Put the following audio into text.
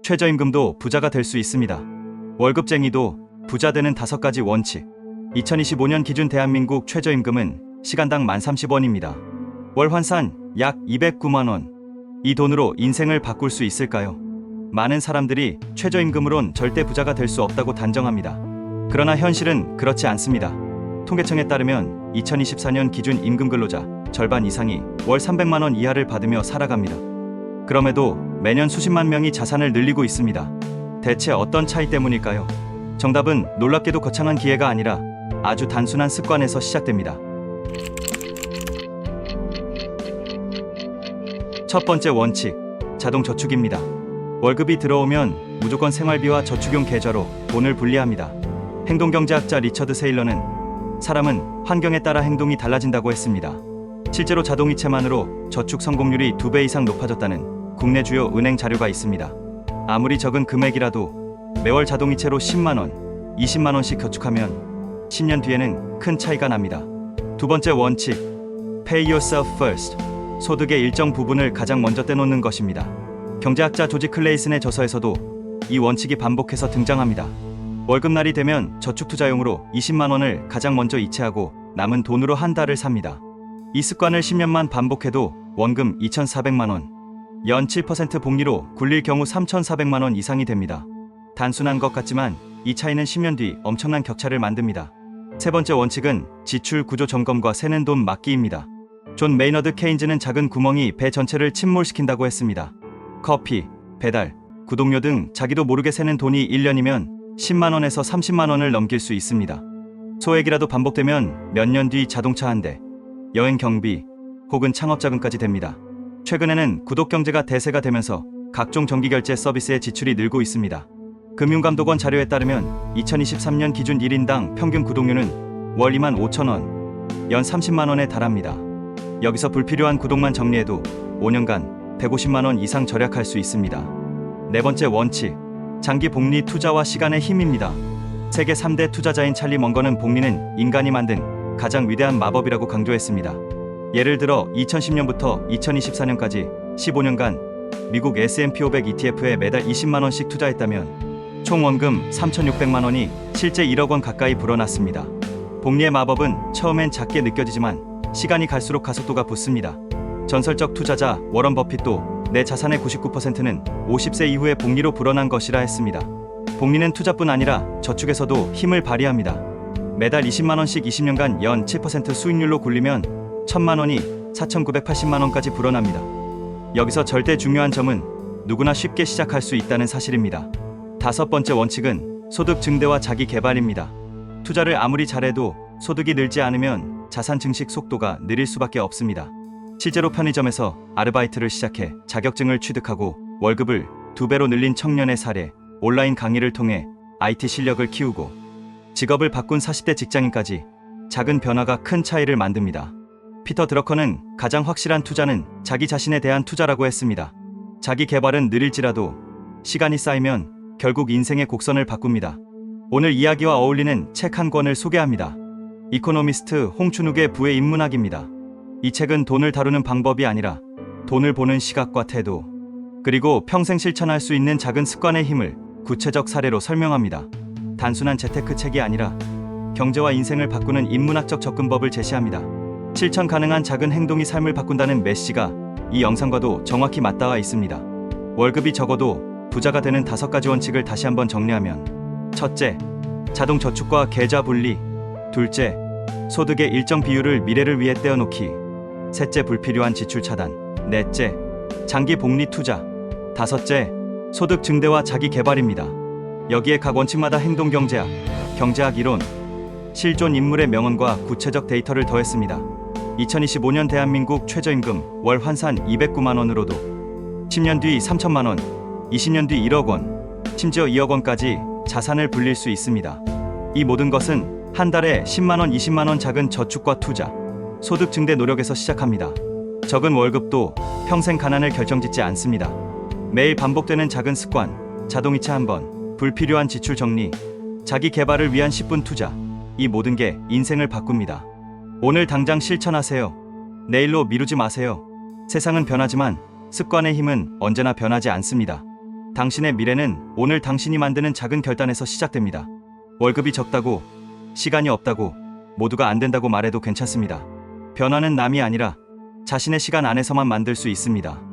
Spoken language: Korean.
최저임금도 부자가 될 수 있습니다. 월급쟁이도 부자 되는 5가지 원칙. 2025년 기준 대한민국 최저임금은 시간당 1030원입니다. 월 환산 약 209만원. 이 돈으로 인생을 바꿀 수 있을까요? 많은 사람들이 최저임금으론 절대 부자가 될 수 없다고 단정합니다. 그러나 현실은 그렇지 않습니다. 통계청에 따르면 2024년 기준 임금 근로자 절반 이상이 월 300만원 이하를 받으며 살아갑니다. 그럼에도 매년 수십만 명이 자산을 늘리고 있습니다. 대체 어떤 차이 때문일까요? 정답은 놀랍게도 거창한 기회가 아니라 아주 단순한 습관에서 시작됩니다. 첫 번째 원칙, 자동 저축입니다. 월급이 들어오면 무조건 생활비와 저축용 계좌로 돈을 분리합니다. 행동경제학자 리처드 세일러는 사람은 환경에 따라 행동이 달라진다고 했습니다. 실제로 자동이체만으로 저축 성공률이 2배 이상 높아졌다는 국내 주요 은행 자료가 있습니다. 아무리 적은 금액이라도 매월 자동이체로 10만원, 20만원씩 저축하면 10년 뒤에는 큰 차이가 납니다. 두 번째 원칙, Pay yourself first. 소득의 일정 부분을 가장 먼저 떼놓는 것입니다. 경제학자 조지 클레이슨의 저서에서도 이 원칙이 반복해서 등장합니다. 월급날이 되면 저축투자용으로 20만원을 가장 먼저 이체하고 남은 돈으로 한 달을 삽니다. 이 습관을 10년만 반복해도 원금 2,400만원, 연 7% 복리로 굴릴 경우 3,400만원 이상이 됩니다. 단순한 것 같지만 이 차이는 10년 뒤 엄청난 격차를 만듭니다. 세 번째 원칙은 지출 구조 점검과 새는 돈 막기입니다. 존 메이너드 케인즈는 작은 구멍이 배 전체를 침몰시킨다고 했습니다. 커피, 배달, 구독료 등 자기도 모르게 새는 돈이 1년이면 10만원에서 30만원을 넘길 수 있습니다. 소액이라도 반복되면 몇 년 뒤 자동차 한 대, 여행 경비, 혹은 창업자금까지 됩니다. 최근에는 구독경제가 대세가 되면서 각종 정기결제 서비스의 지출이 늘고 있습니다. 금융감독원 자료에 따르면 2023년 기준 1인당 평균 구독료는 월 25,000원, 연 30만원에 달합니다. 여기서 불필요한 구독만 정리해도 5년간 150만원 이상 절약할 수 있습니다. 네 번째 원칙, 장기 복리 투자와 시간의 힘입니다. 세계 3대 투자자인 찰리 먼거는 복리는 인간이 만든 가장 위대한 마법이라고 강조했습니다. 예를 들어 2010년부터 2024년까지 15년간 미국 S&P 500 ETF에 매달 20만원씩 투자했다면 총 원금 3,600만원이 실제 1억 원 가까이 불어났습니다. 복리의 마법은 처음엔 작게 느껴지지만 시간이 갈수록 가속도가 붙습니다. 전설적 투자자 워런 버핏도 내 자산의 99%는 50세 이후에 복리로 불어난 것이라 했습니다. 복리는 투자뿐 아니라 저축에서도 힘을 발휘합니다. 매달 20만원씩 20년간 연 7% 수익률로 굴리면 1,000만원이 4,980만원까지 불어납니다. 여기서 절대 중요한 점은 누구나 쉽게 시작할 수 있다는 사실입니다. 다섯 번째 원칙은 소득 증대와 자기 개발입니다. 투자를 아무리 잘해도 소득이 늘지 않으면 자산 증식 속도가 느릴 수밖에 없습니다. 실제로 편의점에서 아르바이트를 시작해 자격증을 취득하고 월급을 2배로 늘린 청년의 사례, 온라인 강의를 통해 IT 실력을 키우고 직업을 바꾼 40대 직장인까지 작은 변화가 큰 차이를 만듭니다. 피터 드러커는 가장 확실한 투자는 자기 자신에 대한 투자라고 했습니다. 자기 개발은 느릴지라도 시간이 쌓이면 결국 인생의 곡선을 바꿉니다. 오늘 이야기와 어울리는 책 한 권을 소개합니다. 이코노미스트 홍춘욱의 부의 인문학입니다. 이 책은 돈을 다루는 방법이 아니라 돈을 보는 시각과 태도, 그리고 평생 실천할 수 있는 작은 습관의 힘을 구체적 사례로 설명합니다. 단순한 재테크 책이 아니라 경제와 인생을 바꾸는 인문학적 접근법을 제시합니다. 실천 가능한 작은 행동이 삶을 바꾼다는 메시지가 이 영상과도 정확히 맞닿아 있습니다. 월급이 적어도 부자가 되는 5가지 원칙을 다시 한번 정리하면: 첫째, 자동 저축과 계좌 분리. 둘째, 소득의 일정 비율을 미래를 위해 떼어놓기. 셋째, 불필요한 지출 차단. 넷째, 장기 복리 투자. 다섯째, 소득 증대와 자기 개발입니다. 여기에 각 원칙마다 행동경제학, 경제학 이론, 실존 인물의 명언과 구체적 데이터를 더했습니다. 2025년 대한민국 최저임금 월 환산 209만원으로도 10년 뒤 3천만원, 20년 뒤 1억 원, 심지어 2억 원까지 자산을 불릴 수 있습니다. 이 모든 것은 한 달에 10만원, 20만원 작은 저축과 투자, 소득 증대 노력에서 시작합니다. 적은 월급도 평생 가난을 결정짓지 않습니다. 매일 반복되는 작은 습관, 자동이체 한 번, 불필요한 지출 정리, 자기 개발을 위한 10분 투자, 이 모든 게 인생을 바꿉니다. 오늘 당장 실천하세요. 내일로 미루지 마세요. 세상은 변하지만 습관의 힘은 언제나 변하지 않습니다. 당신의 미래는 오늘 당신이 만드는 작은 결단에서 시작됩니다. 월급이 적다고, 시간이 없다고, 모두가 안 된다고 말해도 괜찮습니다. 변화는 남이 아니라 자신의 시간 안에서만 만들 수 있습니다.